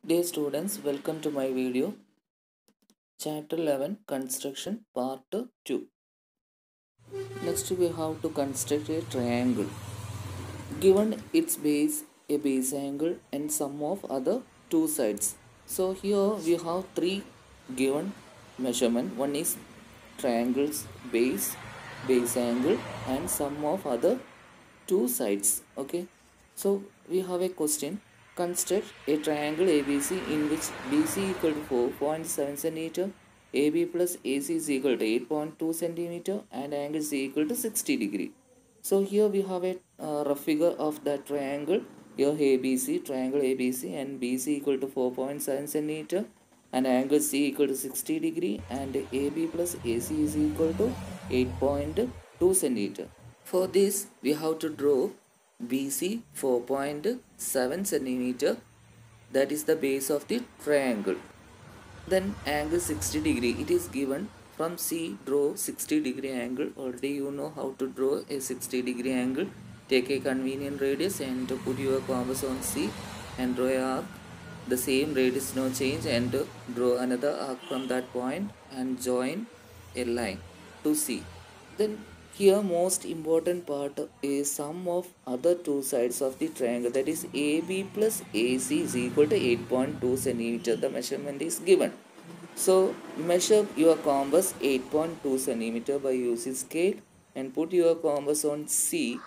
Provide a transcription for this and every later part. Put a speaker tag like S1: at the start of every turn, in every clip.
S1: Dear students, welcome to my video. Chapter 11 Construction Part 2. Next we have to construct a triangle. Given its base, a base angle and sum of other two sides. So here we have three given measurement. One is triangle's base angle and sum of other two sides. Okay. So we have a question. Construct a triangle ABC in which BC equal to 4.7 cm, AB plus AC is equal to 8.2 cm and angle C equal to 60 degree. So here we have a rough figure of that triangle. Here ABC, triangle ABC and BC equal to 4.7 cm and angle C equal to 60 degree and AB plus AC is equal to 8.2 cm. For this we have to draw BC 4.7 centimeter, that is the base of the triangle. Then angle 60 degree, it is given from C. Draw 60 degree angle. Already you know how to draw a 60 degree angle. Take a convenient radius and put your compass on C and draw a arc. The same radius no change and draw another arc from that point and join a line to C. Then here most important part is sum of other two sides of the triangle, that is AB plus AC is equal to 8.2 centimeter. The measurement is given. So measure your compass 8.2 centimeter by using scale and put your compass on C.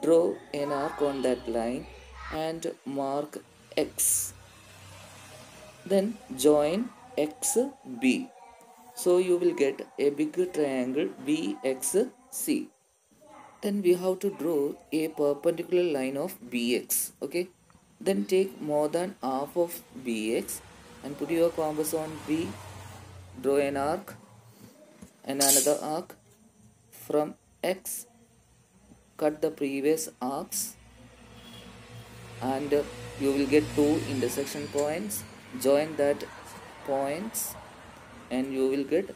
S1: Draw an arc on that line and mark X. Then join XB. So you will get a big triangle BXC. Then we have to draw a perpendicular line of BX. Okay. Then take more than half of BX and put your compass on B. Draw an arc and another arc from X. Cut the previous arcs and you will get two intersection points. Join that points and you will get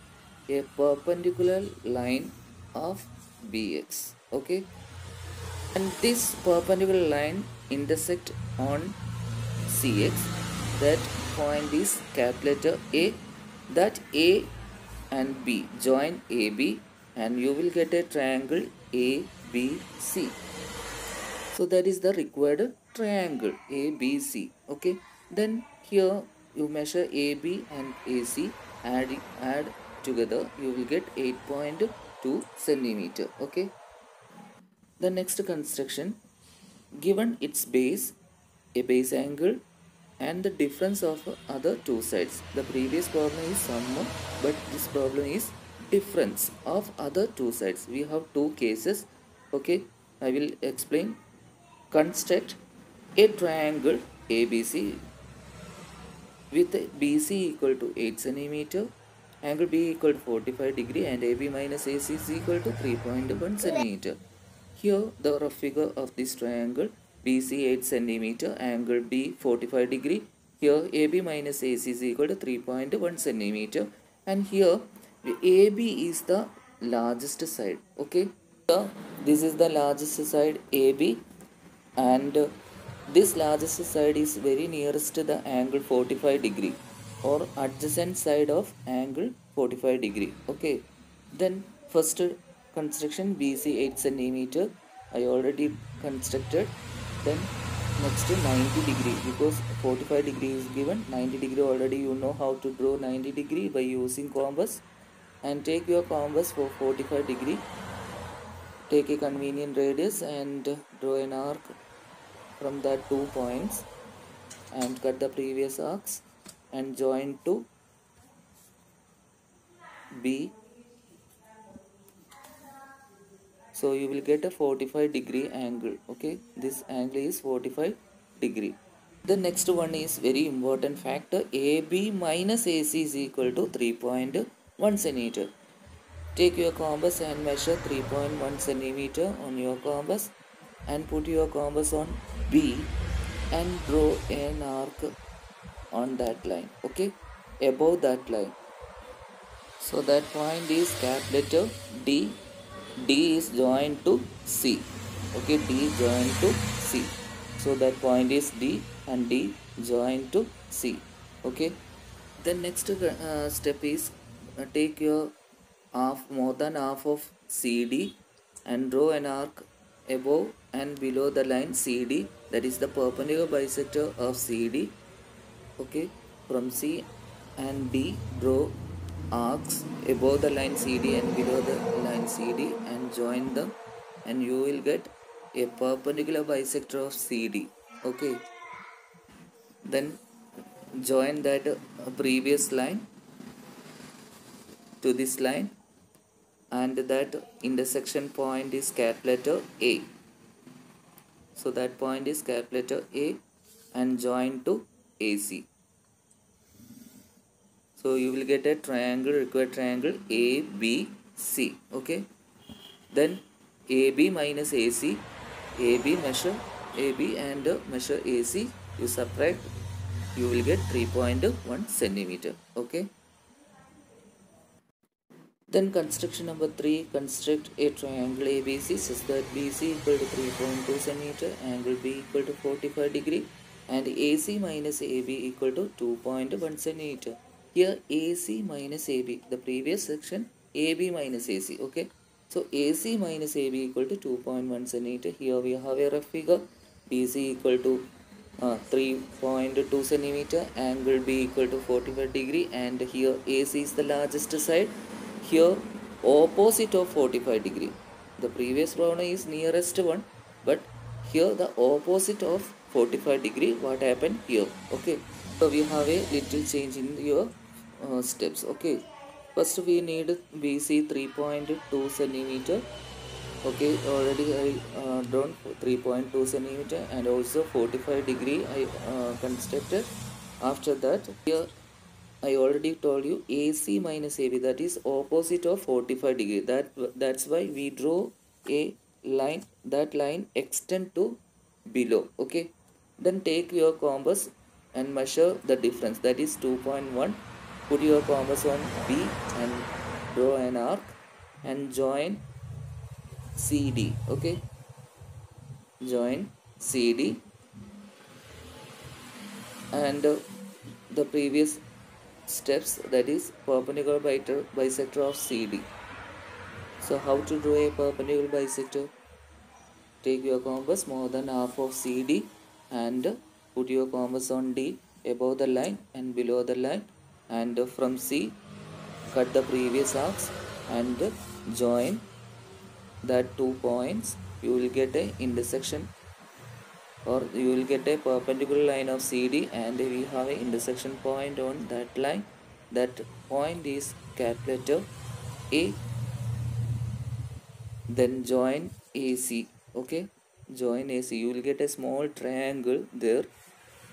S1: a perpendicular line of BX. Okay, and this perpendicular line intersect on CX. That point is capital letter A. That A and B join AB and you will get a triangle ABC. So that is the required triangle ABC. Okay, then here you measure AB and AC, add together, you will get 8.2 centimeter. Okay, the next construction, given its base, a base angle and the difference of other two sides. The previous problem is sum, but this problem is difference of other two sides. We have two cases. Okay, I will explain. Construct a triangle ABC with BC equal to 8 cm, angle B equal to 45 degree and AB minus AC is equal to 3.1 cm. Here the rough figure of this triangle, BC 8 cm, angle B 45 degree. Here AB minus AC is equal to 3.1 cm and here AB is the largest side. Okay, here this is the largest side AB and this largest side is very nearest to the angle 45 degree or adjacent side of angle 45 degree. Okay, then first construction BC 8 centimeter I already constructed. Then next 90 degree, because 45 degree is given, 90 degree already you know how to draw 90 degree by using compass. And take your compass for 45 degree, take a convenient radius and draw an arc from that 2 points and cut the previous arcs and join to B. So you will get a 45 degree angle. Okay, this angle is 45 degree. The next one is very important factor, AB minus AC is equal to 3.1 centimeter. Take your compass and measure 3.1 centimeter on your compass and put your compass on B and draw an arc on that line. Okay, above that line. So that point is capital letter D. D is joined to C. Okay, D joined to C. So that point is D and D join to C. Okay. The next step is take your more than half of CD and draw an arc above and below the line CD, that is the perpendicular bisector of CD. Okay, from C and D draw arcs above the line CD and below the line CD and join them, and you will get a perpendicular bisector of CD. Okay, then join that previous line to this line, and that intersection point is capital letter A. So that point is capital letter A and join to AC. So you will get a triangle, required triangle ABC. Okay. Then AB minus AC, AB measure AB and measure AC. You subtract, you will get 3.1 centimeter. Okay. Then construction number 3, construct a triangle ABC such that BC equal to 3.2 cm, angle B equal to 45 degree, and AC minus AB equal to 2.1 cm. Here AC minus AB, the previous section AB minus AC. Okay, so AC minus AB equal to 2.1 cm. Here we have a rough figure. BC equal to 3.2 centimeter, angle B equal to 45 degree, and here AC is the largest side. Here opposite of 45 degree. The previous problem is nearest one, but here the opposite of 45 degree. What happened here? Okay, so we have a little change in your steps. Okay, first we need BC 3.2 centimeter. Okay, already I drawn 3.2 centimeter, and also 45 degree I constructed. After that, here I already told you AC minus AB, that is opposite of 45 degree. That's why we draw a line. That line extend to below. Okay, then take your compass and measure the difference, that is 2.1. Put your compass on B and draw an arc and join CD. Okay, join CD and the previous steps, that is perpendicular bisector of CD. So how to draw a perpendicular bisector? Take your compass more than half of CD and put your compass on D above the line and below the line, and from C cut the previous arcs and join that 2 points. You will get a intersection, or you will get a perpendicular line of CD, and we have an intersection point on that line. That point is capital letter A. Then join AC. Okay, join AC. You will get a small triangle there.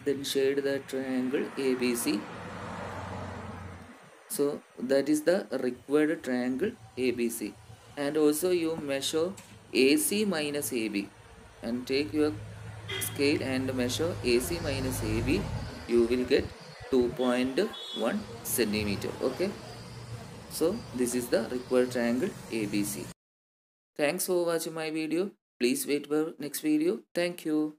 S1: Then shade that triangle ABC. So that is the required triangle ABC. And also you measure AC minus AB, and take your scale and measure AC minus AB. You will get 2.1 centimeter. Okay, so this is the required triangle ABC. Thanks for watching my video. Please wait for next video. Thank you.